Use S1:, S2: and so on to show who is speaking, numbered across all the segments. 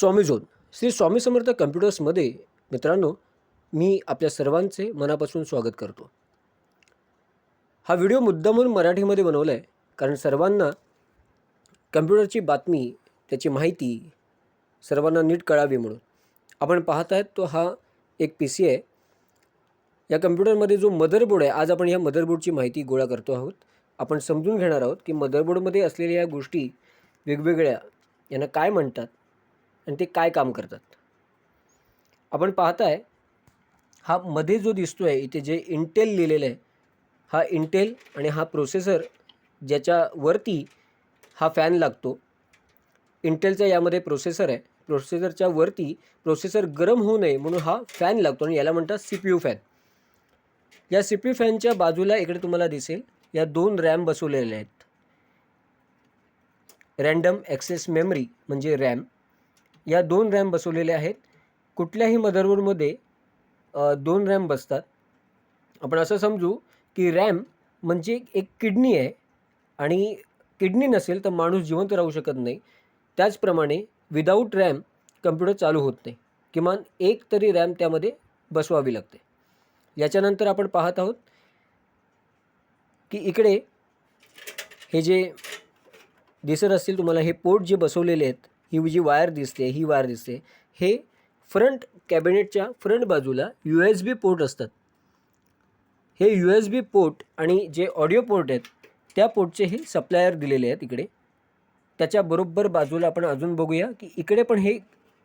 S1: स्वामी zone Shri Swami Samarth कम्प्युटर्समध्ये मित्रांनो, मी आपल्या सर्वांचे मनापासून स्वागत करतो. हा व्हिडिओ मुद्दामून मराठीमध्ये बनवला आहे कारण सर्वांना कम्प्युटरची बातमी, त्याची माहिती सर्वांना नीट कळावी म्हणून. आपण पाहत आहेत तो हा एक PC आहे. या कम्प्युटरमध्ये जो मदरबोर्ड आहे, आज आपण या मदरबोर्डची माहिती गोळा करतो आहोत. आपण समजून घेणार आहोत की मदरबोर्डमध्ये असलेल्या या गोष्टी वेगवेगळ्या यांना काय म्हणतात आणि ते काय काम करतात. आपण पाहताय हा मध्ये जो दिसतो आहे इथे जे इंटेल लिहिलेलं आहे, हा इंटेल आणि हा प्रोसेसर ज्याच्यावरती हा फॅन लागतो. इंटेलचा यामध्ये प्रोसेसर आहे. प्रोसेसरच्या वरती प्रोसेसर गरम होऊ नये म्हणून हा फॅन लागतो आणि याला म्हणतात CPU फॅन. या CPU फॅनच्या बाजूला इकडे तुम्हाला दिसेल या दोन रॅम बसवलेल्या आहेत. रँडम ॲक्सेस मेमरी म्हणजे रॅम. या दोन रॅम बसवलेल्या आहेत. कुठल्याही मदरबोर्डमध्ये दोन रॅम बसतात. आपण असं समजू की रॅम म्हणजे एक किडनी आहे आणि किडनी नसेल तर माणूस जिवंत राहू शकत नाही. त्याचप्रमाणे विदाऊट रॅम कम्प्युटर चालू होत नाही. किमान एक तरी रॅम त्यामध्ये बसवावी लागते. याच्यानंतर आपण पाहत आहोत की इकडे हे जे दिसत असतील तुम्हाला हे पोर्ट जे बसवलेले आहेत, ही जी वायर दिसते, ही वायर दिसते, हे फ्रंट कॅबिनेटच्या फ्रंट बाजूला USB पोर्ट असतात. हे USB पोर्ट आणि जे ऑडिओ पोर्ट आहेत त्या पोर्टचे हे सप्लायर दिलेले आहेत इकडे. त्याच्या बरोबर बाजूला आपण अजून बघूया की इकडे पण हे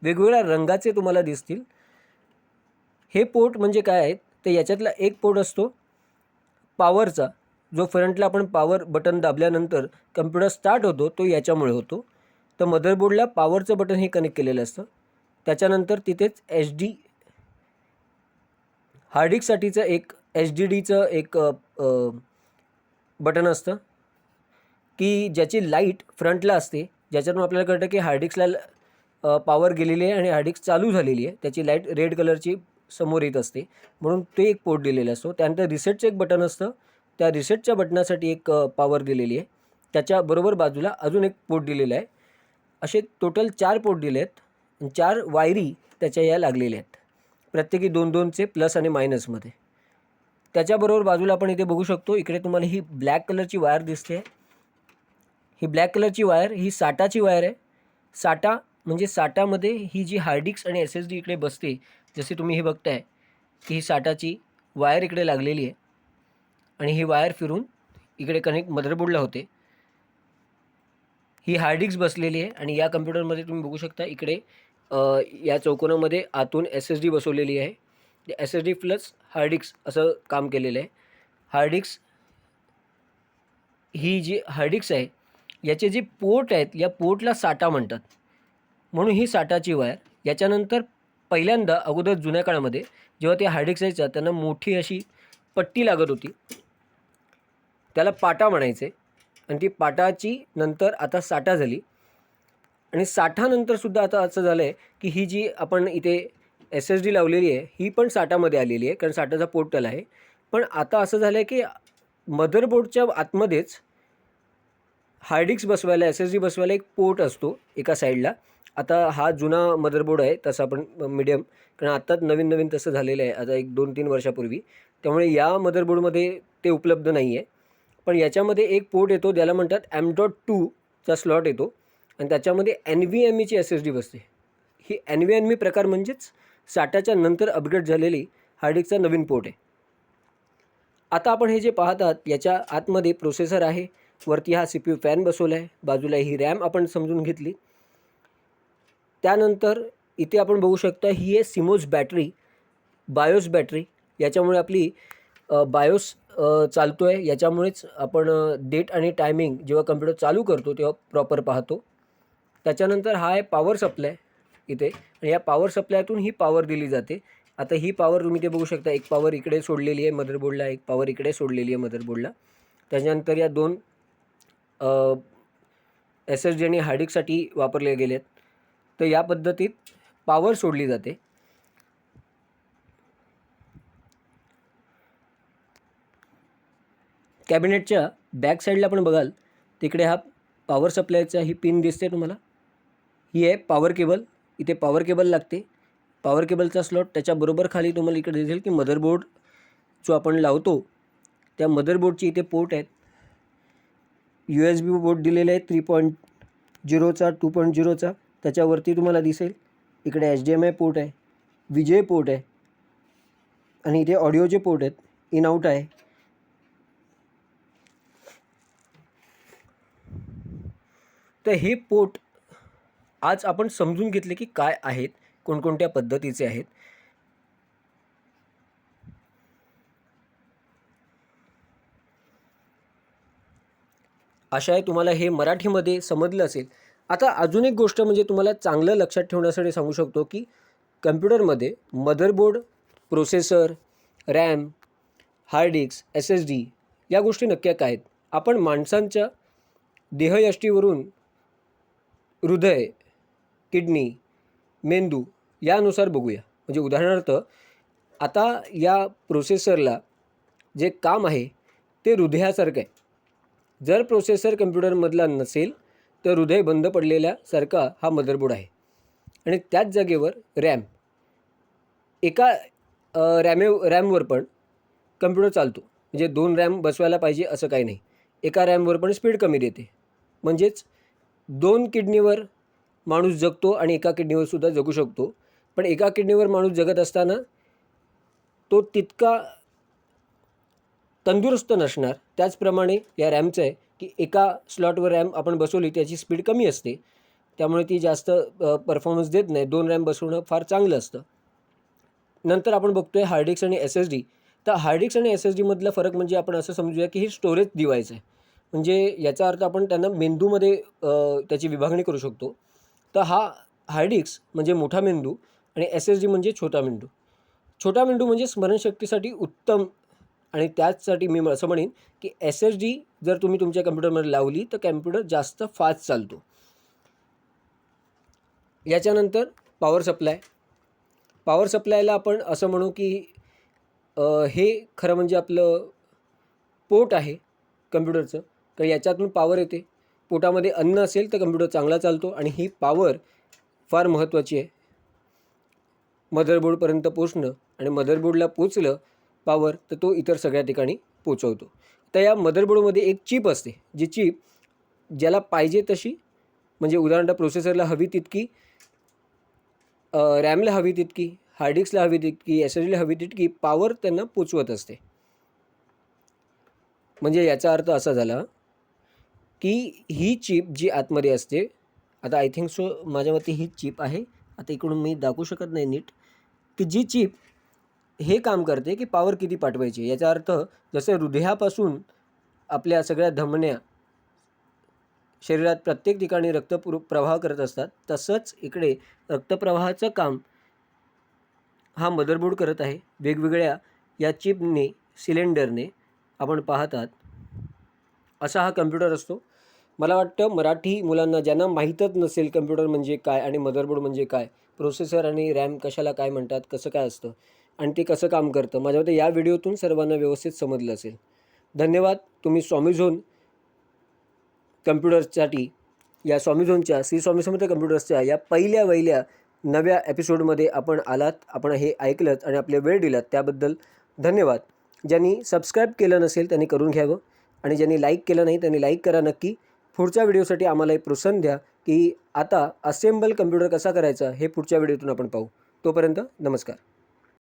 S1: वेगवेगळ्या रंगाचे तुम्हाला दिसतील. हे पोर्ट म्हणजे काय आहेत तर याच्यातला एक पोर्ट असतो पॉवरचा, जो फ्रंटला आपण पॉवर बटन दाबल्यानंतर कम्प्युटर स्टार्ट होतो, तो याच्यामुळे होतो. तर मदरबोर्डला पॉवरचं बटन हे कनेक्ट केलेलं असतं. त्याच्यानंतर तिथेच हार्ड डिस्कसाठीचं एक HDDचं एक बटन असतं की ज्याची लाईट फ्रंटला असते, ज्याच्यातून आपल्याला कळतं की हार्ड डिस्कला पॉवर गेलेली आहे आणि हार्ड डिस्क चालू झालेली आहे. त्याची लाईट रेड कलरची समोर येत असते, म्हणून ते एक पोर्ट दिलेलं असतो. त्यानंतर रिसेटचं एक बटन असतं. त्या रिसेटच्या बटनासाठी एक पॉवर दिलेली आहे. त्याच्याबरोबर बाजूला अजून एक पोर्ट दिलेला आहे. असे टोटल 4 पोर्ट दिले आहेत. 4 वायरी त्याच्या या लागलेल्या आहेत, प्रत्येकी 2-2चे प्लस आणि मायनसमध्ये. त्याच्याबरोबर बाजूला आपण इथे बघू शकतो, इकडे तुम्हाला ही ब्लॅक कलरची वायर दिसते. ही ब्लॅक कलरची वायर ही SATAची वायर आहे. SATA म्हणजे SATAमध्ये ही जी हार्ड डिस्क आणि SSD इकडे बसते, जसे तुम्ही हे बघताय की ही SATAची वायर इकडे लागलेली आहे आणि ही वायर फिरून इकडे कनेक्ट मदरबोर्डला होते. ही हार्ड डिस्क बसलेली आहे आणि या कम्प्युटरमध्ये तुम्ही बघू शकता इकडे या चौकोनामध्ये आतून SSD बसवलेली आहे. SSD प्लस हार्ड डिस्क असं काम केलेलं आहे. हार्ड डिस्क ही जी हार्ड डिस्क आहे याचे जे पोर्ट आहेत, या पोर्टला SATA म्हणतात, म्हणून ही SATAची वायर. याच्यानंतर पहिल्यांदा अगोदर जुन्या काळामध्ये जेव्हा ते हार्ड डिस्क यायचं त्यांना मोठी अशी पट्टी लागत होती, त्याला पाटा म्हणायचे. आणि ती पाटाची नंतर आता SATA झाली. आणि SATA नंतरसुद्धा आता असं झालं आहे की ही जी आपण इथे SSD लावलेली आहे ही पण SATAमध्ये आलेली आहे, कारण SATAचा पोर्ट त्याला आहे. पण आता असं झालं आहे की मदरबोर्डच्या आतमध्येच हार्ड डिस्क बसवायला, SSD बसवायला एक पोर्ट असतो एका साईडला. आता हा जुना मदरबोर्ड आहे तसं आपण मीडियम, कारण आत्ताच नवीन तसं झालेलं आहे, आता 1-2-3 वर्षापूर्वी. त्यामुळे या मदरबोर्डमध्ये ते उपलब्ध नाही आहे. पण याच्यामध्ये एक पोर्ट येतो, त्याला म्हणतात M.2चा स्लॉट येतो आणि त्याच्यामध्ये NVMeची SSD बसते. ही NVMe प्रकार म्हणजेच SATAच्या नंतर अपग्रेड झालेली हार्ड डिस्कचा नवीन पोर्ट आहे. आता आपण हे जे पाहत आहात याच्या आतमध्ये प्रोसेसर आहे, वरती हा CPU फॅन बसवला आहे, बाजूला ही रॅम आपण समजून घेतली. त्यानंतर इथे आपण बघू शकता ही आहे CMOS बॅटरी, बायोस बॅटरी. याच्यामुळे आपली बायोस चालतो आहे. याच्यामुळेच आपण डेट आणि टायमिंग जेव्हा कम्प्युटर चालू करतो तेव्हा प्रॉपर पाहतो. त्याच्यानंतर हा आहे पॉवर सप्लाय इथे, आणि या पॉवर सप्लायतून ही पॉवर दिली जाते. आता ही पॉवर तुम्ही ते बघू शकता, एक पॉवर इकडे सोडलेली आहे मदरबोर्डला, एक पॉवर इकडे सोडलेली आहे मदरबोर्डला. त्याच्यानंतर या दोन SSD आणि हार्ड डिस्कसाठी वापरले गेले आहेत. तर या पद्धतीत पॉवर सोडली जाते. कॅबिनेटच्या बॅक साईडला आपण बघाल तिकडे हा पॉवर सप्लायचा ही पिन दिसते तुम्हाला. ही आहे पॉवर केबल. इथे पॉवर केबल लागते. पॉवर केबलचा स्लॉट त्याच्याबरोबर खाली तुम्हाला इकडे दिसेल की मदरबोर्ड जो आपण लावतो त्या मदरबोर्डची इथे पोर्ट आहेत. USB पोर्ट दिलेले आहेत 3.0चा 2.0चा. त्याच्यावरती तुम्हाला दिसेल इकडे HDMI पोर्ट आहे, VGA पोर्ट आहे आणि इथे ऑडिओचे पोर्ट आहेत, इन आउट आहे. तर हे पोर्ट आज आपण समजून घेतले की काय आहेत, कोणकोणत्या पद्धतीचे आहेत. आशा आहे तुम्हाला हे मराठीमध्ये समजलं असेल. आता अजून एक गोष्ट म्हणजे तुम्हाला चांगलं लक्षात ठेवण्यासाठी सांगू शकतो की कम्प्युटरमध्ये motherboard, processor, RAM, hard disk, SSD या गोष्टी नक्की काय आहेत. आपण माणसांच्या देहयष्टीवरून हृदय, किडनी, मेंदू यानुसार बघूया. म्हणजे उदाहरणार्थ आता या प्रोसेसरला जे काम आहे ते हृदयासारखं आहे. जर प्रोसेसर कम्प्युटरमधला नसेल तर हृदय बंद पडलेल्यासारखा हा मदरबोर्ड आहे. आणि त्याच जागेवर रॅम, एका रॅमवर पण कम्प्युटर चालतो. म्हणजे 2 रॅम बसवायला पाहिजे असं काही नाही. एका रॅमवर पण स्पीड कमी देते. म्हणजेच 2 किडनीवर माणूस जगतो आणि एका किडनीवर सुद्धा जगू शकतो. पण एका किडनीवर माणूस जगत असताना तो तितका तंदुरुस्त नसणार. त्याचप्रमाणे या रॅमचं आहे की एका स्लॉटवर रॅम आपण बसवली त्याची स्पीड कमी असते, त्यामुळे ती जास्त परफॉर्मन्स देत नाही. 2 रॅम बसवणं फार चांगलं असतं. नंतर आपण बघतोय हार्ड डिस्क आणि SSD. तर हार्ड डिस्क आणि SSDमधला फरक म्हणजे आपण असं समजूया की ही स्टोरेज डिव्हाइस आहे. म्हणजे याचा अर्थ आपण त्यांना मेंदूमध्ये त्याची विभागणी करू शकतो. तर हा हार्ड डिस्क म्हणजे मोठा मेंदू आणि SSD म्हणजे छोटा मेंदू. छोटा मेंदू म्हणजे स्मरणशक्तीसाठी उत्तम. आणि त्याचसाठी मी असं म्हणेन की SSD जर तुम्ही तुमच्या कम्प्युटरमध्ये लावली तर कम्प्युटर जास्त फास्ट चालतो. याच्यानंतर पॉवर सप्लाय. पॉवर सप्लायला आपण असं म्हणू की हे खरं म्हणजे आपलं पोर्ट आहे कम्प्युटरचं. तर याच्यातून पॉवर येते. पोटामध्ये अन्न असेल तर कम्प्युटर चांगला चालतो आणि ही पॉवर फार महत्त्वाची आहे मदरबोर्डपर्यंत पोचणं. आणि मदरबोर्डला पोचलं पॉवर तर तो इतर सगळ्या ठिकाणी पोचवतो. तर या मदरबोर्डमध्ये एक चिप असते, जी चिप ज्याला पाहिजे तशी, म्हणजे उदाहरणार्थ प्रोसेसरला हवी तितकी, रॅमला हवी तितकी, हार्ड डिस्कला हवी तितकी, SSDला हवी तितकी पॉवर त्यांना पोचवत असते. म्हणजे याचा अर्थ असा झाला की ही चिप जी आतमध्ये असते, आता आय थिंक सो माझ्या मते ही चिप आहे. आता इकडून मी दाखवू शकत नाही नीट, की जी चिप हे काम करते की पॉवर किती पाठवायची. याचा अर्थ जसं हृदयापासून आपल्या सगळ्या धमन्या शरीरात प्रत्येक ठिकाणी प्रवाह करत असतात, तसंच इकडे रक्तप्रवाहाचं काम हा मदरबोर्ड करत आहे. वेगवेगळ्या या चिपने, सिलेंडरने आपण पाहतात असा हा कम्प्युटर असतो. मला वाटतं मराठी मुलांना ज्यांना माहीतच नसेल कम्प्युटर म्हणजे काय आणि मदरबोर्ड म्हणजे काय, प्रोसेसर आणि रॅम कशाला काय म्हणतात, कसं काय असतं आणि ते कसं काम करतं, माझ्या मते या व्हिडिओतून सर्वांना व्यवस्थित समजलं असेल. धन्यवाद. तुम्ही स्वामीझोन कम्प्युटर्ससाठी या स्वामीझोनच्या श्री स्वामी समर्थ कम्प्युटर्सच्या या पहिल्या नव्या एपिसोडमध्ये आपण आलात, आपण हे ऐकलंत आणि आपले वेळ दिलात त्याबद्दल धन्यवाद. ज्यांनी सबस्क्राईब केलं नसेल त्यांनी करून घ्यावं आणि ज्यांनी लाईक केलं नाही त्यांनी लाईक करा नक्की. पुढच्या व्हिडिओसाठी आम्हाला एक प्रोत्साहन द्या की आता असेंबल कम्प्युटर कसा करायचा हे पुढच्या व्हिडिओतून आपण पाहू. तोपर्यंत नमस्कार.